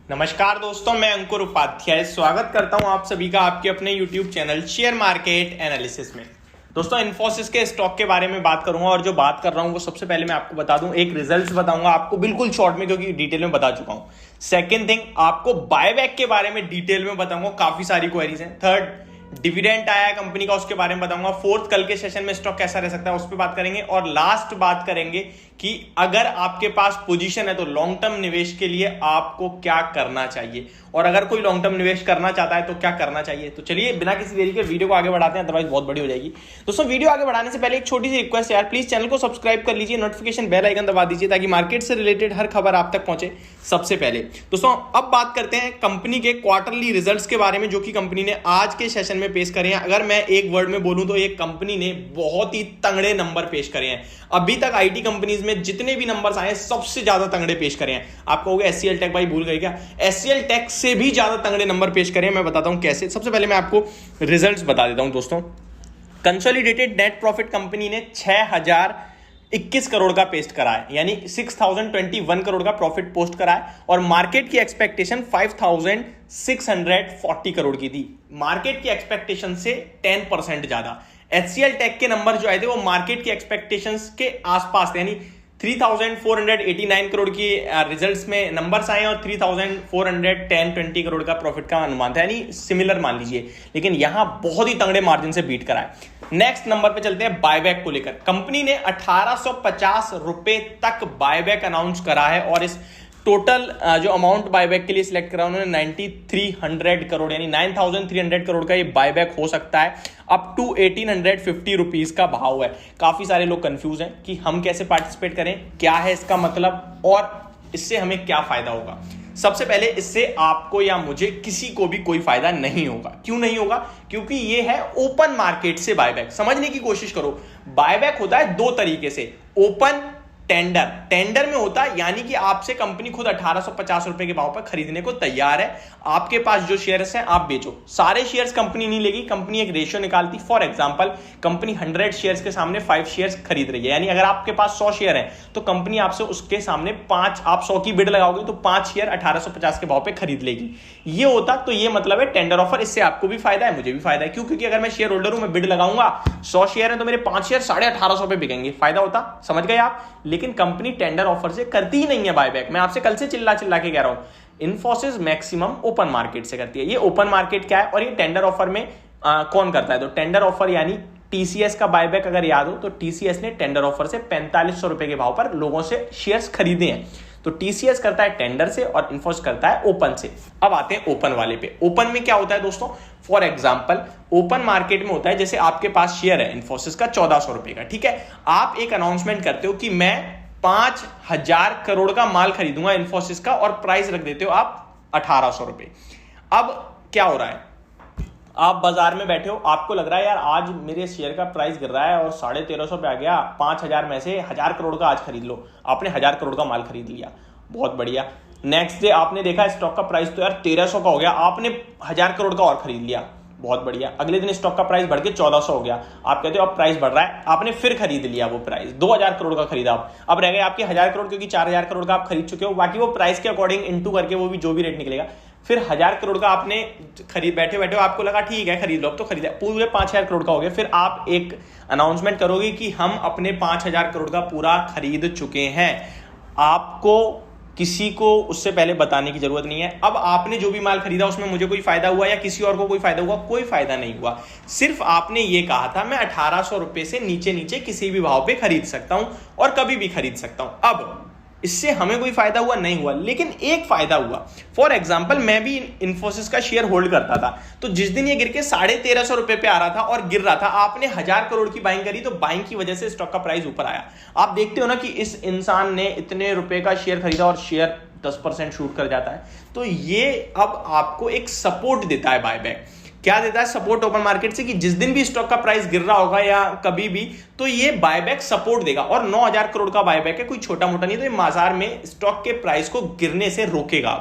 नमस्कार दोस्तों, मैं अंकुर उपाध्याय स्वागत करता हूं आप सभी का आपके अपने YouTube channel share market analysis में। दोस्तों, इन्फोसिस के स्टॉक के बारे में बात करूंगा और जो बात कर रहा हूं वो सबसे पहले मैं आपको बता दूं, एक रिजल्ट्स बताऊंगा आपको बिल्कुल शॉर्ट में क्योंकि डिटेल में बता चुका हूं। सेकंड थिंग, आपको बायबैक के बारे में डिटेल में बताऊंगा, काफी सारी क्वेरीज हैं। थर्ड, डिविडेंड आया है कंपनी का, उसके बारे में बताऊंगा। फोर्थ, कल के सेशन में स्टॉक कैसा रह सकता है उस पर बात करेंगे। और लास्ट बात करेंगे कि अगर आपके पास पोजीशन है तो लॉन्ग टर्म निवेश के लिए आपको क्या करना चाहिए, और अगर कोई लॉन्ग टर्म निवेश करना चाहता है तो क्या करना चाहिए। तो चलिए बिना किसी देरी के वीडियो को आगे बढ़ाते हैं, अदरवाइज बहुत बड़ी हो जाएगी। दोस्तों, वीडियो आगे बढ़ाने से पहले एक छोटी सी रिक्वेस्ट है यार, प्लीज चैनल को सब्सक्राइब कर लीजिए, नोटिफिकेशन बेल आइकन दबा दीजिए ताकि मार्केट से रिलेटेड हर खबर आप तक पहुंचे सबसे पहले। दोस्तों, अब बात करते हैं कंपनी के क्वार्टरली रिजल्ट्स के बारे में जो कि कंपनी ने आज के सेशन में पेश करे हैं। अगर मैं एक वर्ड में बोलूं तो ये कंपनी ने बहुत ही तगड़े नंबर पेश करे हैं। अभी तक आईटी कंपनीज में जितने भी नंबर्स आए सबसे ज्यादा तगड़े पेश करे हैं। आप कहोगे एचसीएल टेक भाई भूल गए क्या? एचसीएल टेक से भी ज्यादा तगड़े नंबर पेश करे हैं। मैं बताता हूं कैसे। सबसे पहले मैं आपको रिजल्ट्स बता देता हूं दोस्तों। कंसोलिडेटेड नेट प्रॉफिट कंपनी ने 6021 करोड़ का पेस्ट करा है, यानी 6021 करोड़ का प्रॉफिट पोस्ट करा है। और मार्केट की एक्सपेक्टेशन 5640 करोड़ की थी, मार्केट की एक्सपेक्टेशन से 10% ज्यादा। एचसीएल टेक के नंबर जो आए थे वो मार्केट की एक्सपेक्टेशंस के आसपास थे, यानी 3489 करोड़ की रिजल्ट्स में नंबर्स आए और 3410-20 करोड़ का प्रॉफिट का अनुमान था, यानी सिमिलर मान लीजिए। लेकिन यहां बहुत ही तगड़े मार्जिन से बीट करा है। नेक्स्ट नंबर पे चलते हैं बायबैक को लेकर। कंपनी ने 1850 रुपए तक बायबैक अनाउंस करा है और इस टोटल जो अमाउंट बायबैक के लिए सिलेक्ट करा उन्होंने 9300 करोड़, यानी 9300 करोड़ का ये बायबैक हो सकता है। अप टू 1850 रुपीज का भाव है। काफी सारे लोग कंफ्यूज हैं कि हम कैसे पार्टिसिपेट करें, क्या है इसका मतलब और इससे हमें क्या फायदा होगा। सबसे पहले इससे आपको या मुझे किसी को भी कोई फायदा नहीं होगा। क्यों नहीं होगा? क्योंकि ये है ओपन मार्केट से बायबैक। समझने की कोशिश करो, बायबैक होता है दो तरीके से, ओपन, टेंडर। टेंडर में होता है यानी कि आपसे कंपनी खुद 1850 रुपए के भाव पर खरीदने को तैयार है। आपके पास जो शेयर्स हैं आप बेचो। सारे शेयर्स कंपनी नहीं लेगी, कंपनी एक रेशियो निकालती। फॉर एग्जांपल, कंपनी 100 शेयर्स के सामने 5 शेयर्स खरीद रही है, यानी अगर आपके पास 100 शेयर हैं तो कंपनी आपसे उसके सामने 5, आप 100 की बिड लगाओगे तो 5 शेयर 1850 के भाव पे खरीद लेगी। ये होता, तो ये मतलब है टेंडर ऑफर। इससे आपको भी फायदा है, मुझे भी फायदा है। क्यों? क्योंकि अगर मैं शेयर होल्डर हूं, मैं बिड लगाऊंगा, 100 शेयर है तो मेरे 5 शेयर 1850 पे बिकेंगे, फायदा होता। समझ गए आप? लेकिन कंपनी टेंडर ऑफर से करती ही नहीं है बायबैक। मैं आपसे कल से चिल्ला चिल्ला के कह रहा हूं, इन्फोसिस मैक्सिमम ओपन मार्केट से करती है। ये ओपन मार्केट क्या है और ये टेंडर ऑफर में कौन करता है? तो टेंडर ऑफर यानी टीसीएस का बायबैक अगर याद हो तो टीसीएस ने टेंडर ऑफर से 4500 रुपए के भाव पर लोगों से शेयर्स खरीदे हैं। तो टीसीएस करता है टेंडर से और इन्फोसिस करता है ओपन से। अब आते हैं ओपन वाले पे। ओपन में क्या होता है दोस्तों? फॉर एग्जांपल, ओपन मार्केट में होता है जैसे आपके पास शेयर है इन्फोसिस का 1400 रुपए का, ठीक है। आप एक अनाउंसमेंट करते हो कि मैं 5000 करोड़ का माल खरीदूंगा इन्फोसिस का, और प्राइस रख देते हो आप 1800 रुपए। अब क्या हो रहा है? आप बाजार में बैठे हो, आपको लग रहा है यार आज मेरे शेयर का प्राइस गिर रहा है और 1350 पे आ गया, 5000 में से 1000 करोड़ का आज खरीद लो। आपने 1000 करोड़ का माल खरीद लिया, बहुत बढ़िया। नेक्स्ट डे आपने देखा स्टॉक का प्राइस तो यार 1300 का हो गया, आपने 1000 करोड़ का और खरीद लिया, बहुत बढ़िया। अगले दिन स्टॉक का प्राइस बढ़ के 1400 हो गया, आप कहते हो अब प्राइस बढ़ रहा है, आपने फिर खरीद लिया वो प्राइस, 2000 करोड़ का खरीदा आप। अब रह गए आपके 1000 करोड़, क्योंकि 4000 करोड़ का आप खरीद चुके हो, बाकी वो प्राइस के अकॉर्डिंग इंटू करके वो भी जो भी रेट निकलेगा। फिर 1000 करोड़ का आपने खरीद, बैठे बैठे आपको लगा ठीक है खरीद लो, अब तो खरीदा, पूरे 5000 करोड़ का हो गया। फिर आप एक अनाउंसमेंट करोगे कि हम अपने 5000 करोड़ का पूरा खरीद चुके हैं। आपको किसी को उससे पहले बताने की जरूरत नहीं है। अब आपने जो भी माल खरीदा उसमें मुझे कोई फायदा हुआ या किसी और को कोई फायदा हुआ? कोई फायदा नहीं हुआ। सिर्फ आपने ये कहा था मैं 1800 रुपए से नीचे नीचे किसी भी भाव पे खरीद सकता हूं और कभी भी खरीद सकता हूं। अब इससे हमें कोई फायदा हुआ? नहीं हुआ। लेकिन एक फायदा हुआ। फॉर एग्जांपल, मैं भी इन्फोसिस का शेयर होल्ड करता था, तो जिस दिन ये गिर के 1350 रुपए पे आ रहा था और गिर रहा था, आपने 1000 करोड़ की बाइंग करी, तो बाइंग की वजह से स्टॉक का प्राइस ऊपर आया। आप देखते हो ना कि इस इंसान ने इतने रुपए का शेयर खरीदा और शेयर 10% शूट कर जाता है। तो ये अब आपको एक सपोर्ट देता है बायबैक। क्या देता है सपोर्ट ओपन मार्केट से? कि जिस दिन भी स्टॉक का प्राइस गिर रहा होगा या कभी भी, तो ये बायबैक सपोर्ट देगा। और 9000 करोड़ का बायबैक है, कोई छोटा मोटा नहीं, तो ये बाजार में स्टॉक के प्राइस को गिरने से रोकेगा।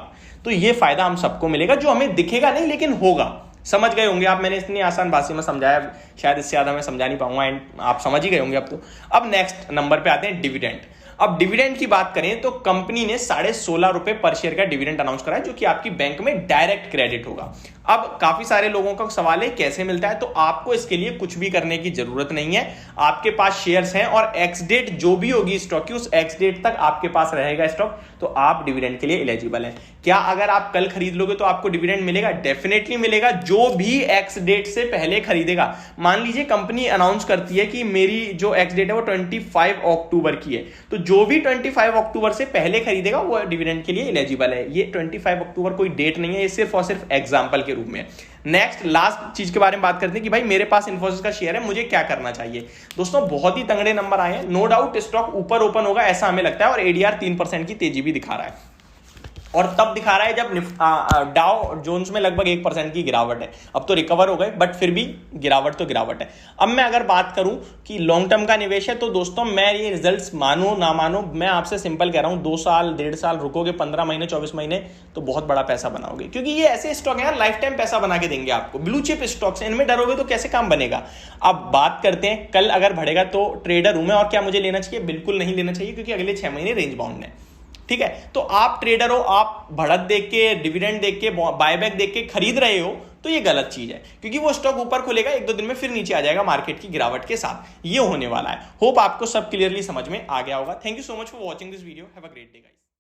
तो ये फायदा हम सबको मिलेगा, जो हमें दिखेगा नहीं लेकिन होगा। समझ गए होंगे आप, मैंने इतनी आसान भाषा में समझाया, शायद इससे ज्यादा मैं समझा नहीं पाऊंगा, एंड आप समझ ही गए होंगे अब तो। अब नेक्स्ट नंबर पे आते हैं डिविडेंड। अब डिविडेंड की बात करें तो कंपनी ने 16.5 रुपए पर शेयर का डिविडेंड अनाउंस करा है, जो कि आपकी बैंक में डायरेक्ट क्रेडिट होगा। अब काफी सारे लोगों का सवाल है कैसे मिलता है, तो आपको इसके लिए कुछ भी करने की जरूरत नहीं है। आपके पास शेयर्स हैं और एक्स डेट जो भी होगी स्टॉक की, उस एक्स डेट तक आपके पास रहेगा स्टॉक, तो आप डिविडेंड के लिए एलिजिबल हैं। क्या अगर आप कल खरीद लोगे तो आपको डिविडेंड मिलेगा? डेफिनेटली मिलेगा। जो भी एक्स डेट से पहले खरीदेगा, मान लीजिए कंपनी अनाउंस करती है कि मेरी जो एक्स डेट है वो 25 अक्टूबर की है, तो जो भी 25 अक्टूबर से पहले खरीदेगा वो डिविडेंड के लिए एलिजिबल है। ये 25 अक्टूबर कोई डेट नहीं है, ये सिर्फ और सिर्फ एग्जांपल के रूप में। नेक्स्ट लास्ट चीज के बारे में बात करते हैं कि भाई मेरे पास इन्फोसिस का शेयर है, मुझे क्या करना चाहिए। दोस्तों बहुत ही तगड़े नंबर आए हैं, नो डाउट स्टॉक ऊपर ओपन होगा ऐसा हमें लगता है, और एडीआर 3% की तेजी भी दिखा रहा है, और तब दिखा रहा है जब डाउ जोन्स में लगभग 1% की गिरावट है। अब तो रिकवर हो गए, बट फिर भी गिरावट तो गिरावट है। अब मैं अगर बात करूं कि लॉन्ग टर्म का निवेश है, तो दोस्तों मैं ये रिजल्ट्स मानो ना मानो, मैं आपसे सिंपल कह रहा हूं, 2 साल 1.5 साल रुकोगे, 15 महीने 24 महीने, तो बहुत बड़ा पैसा बनाओगे, क्योंकि ये ऐसे स्टॉक है लाइफ टाइम पैसा बना के देंगे आपको। ब्लू चिप स्टॉक्स, इनमें डरोगे तो कैसे काम बनेगा। अब बात करते हैं कल अगर बढ़ेगा तो ट्रेडर हूं मैं, और क्या मुझे लेना चाहिए? बिल्कुल नहीं लेना चाहिए, क्योंकि अगले 6 महीने रेंज बाउंड है। ठीक है, तो आप ट्रेडर हो, आप बढ़त देख के, डिविडेंड देख के, बायबैक देख के खरीद रहे हो, तो ये गलत चीज है, क्योंकि वो स्टॉक ऊपर खुलेगा 1-2 दिन में, फिर नीचे आ जाएगा मार्केट की गिरावट के साथ। ये होने वाला है। होप आपको सब क्लियरली समझ में आ गया होगा। Thank you so much for watching this video. Have a great day guys.